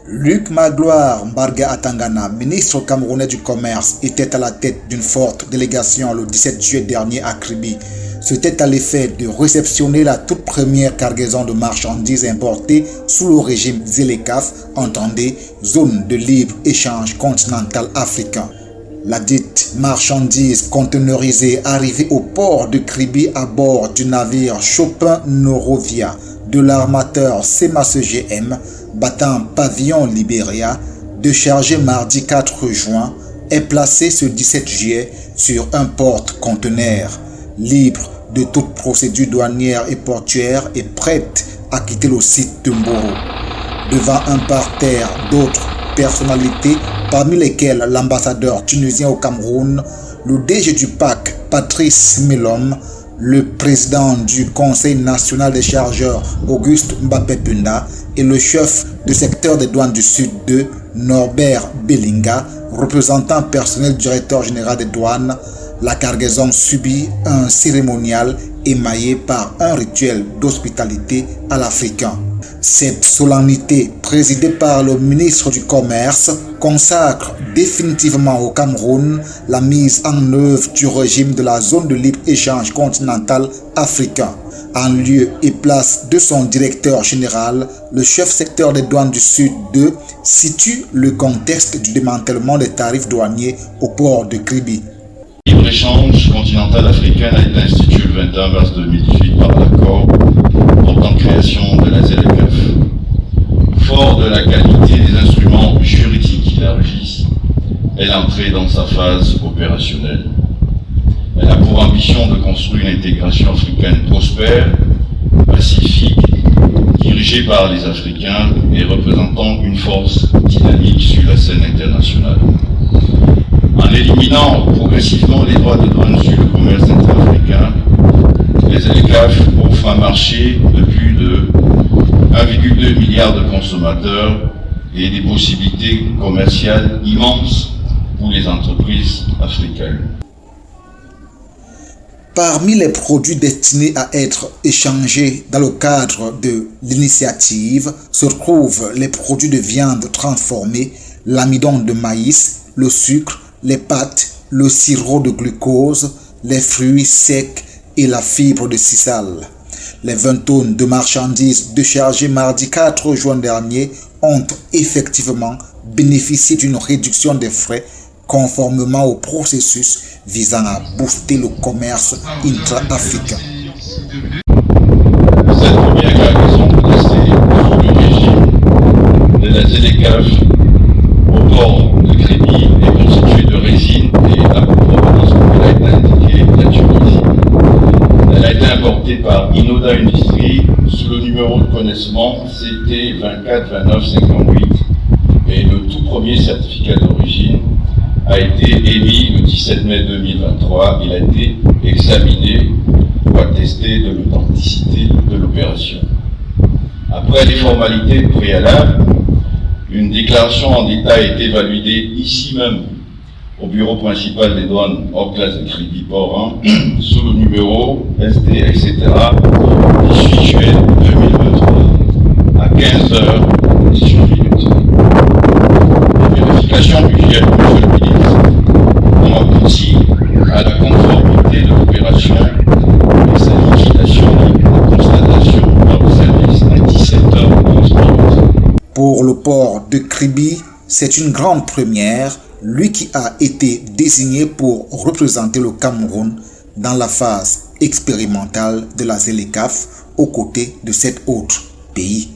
Luc Magloire Mbarga Atangana, ministre camerounais du Commerce, était à la tête d'une forte délégation le 17 juillet dernier à Kribi. C'était à l'effet de réceptionner la toute première cargaison de marchandises importées sous le régime ZLECAf, entendez, zone de libre-échange continental africain. La dite marchandise conteneurisée arrivée au port de Kribi à bord du navire Chopin Norovia de l'armateur CMA-CGM battant pavillon Libéria, déchargée mardi 4 juin, est placée ce 17 juillet sur un porte-conteneur libre de toute procédure douanière et portuaire et prête à quitter le site de Mboro. Devant un parterre d'autres personnalités, parmi lesquelles l'ambassadeur tunisien au Cameroun, le DG du PAC, Patrice Milom, le président du Conseil national des chargeurs, Auguste Mbappé Punda, et le chef du secteur des douanes du Sud 2, Norbert Bellinga, représentant personnel directeur général des douanes, la cargaison subit un cérémonial émaillé par un rituel d'hospitalité à l'africain. Cette solennité, présidée par le ministre du Commerce, consacre définitivement au Cameroun la mise en œuvre du régime de la zone de libre-échange continental africain. En lieu et place de son directeur général, le chef secteur des douanes du Sud 2 situe le contexte du démantèlement des tarifs douaniers au port de Kribi. Le libre-échange continental africain a été institué le 21 mars 2018 par l'accord portant création de la ZLECAf. Fort de la qualité des instruments juridiques qui la régissent, elle est entrée dans sa phase opérationnelle. Elle a pour ambition de construire une intégration africaine prospère, pacifique, dirigée par les Africains et représentant une force dynamique sur la scène internationale. En éliminant progressivement les droits de douane sur le commerce intra-africain, les ZLECAf offrent un marché de plus de 1,2 milliard de consommateurs et des possibilités commerciales immenses pour les entreprises africaines. Parmi les produits destinés à être échangés dans le cadre de l'initiative se trouvent les produits de viande transformée, l'amidon de maïs, le sucre, les pâtes, le sirop de glucose, les fruits secs et la fibre de sisal. Les 20 tonnes de marchandises déchargées mardi 4 juin dernier ont effectivement bénéficié d'une réduction des frais conformément au processus visant à booster le commerce intra-africain. Cette première cargaison placée sous le régime de la ZLECAf au port de Kribi est constituée de résine et à provenance, comme elle a été indiqué, de la Tunisie. Elle a été importée par Inoda Industries sous le numéro de connaissement CT 24 29 58 et le tout premier certificat d'origine a été émis le 17 mai 2023. Il a été examiné pour attester de l'authenticité de l'opération. Après les formalités préalables, une déclaration en détail a été validée ici même au bureau principal des douanes hors classe de Kribi-Port sous le numéro ST, etc. 18 juillet 2023 à 15h18. Les vérifications mutuelles, monsieur le ministre, ont abouti à la conformité de l'opération et sa liquidation de constatation par le service à 17h11. Pour le port de Kribi, c'est une grande première, lui qui a été désigné pour représenter le Cameroun dans la phase expérimentale de la ZLECAf aux côtés de 7 autres pays.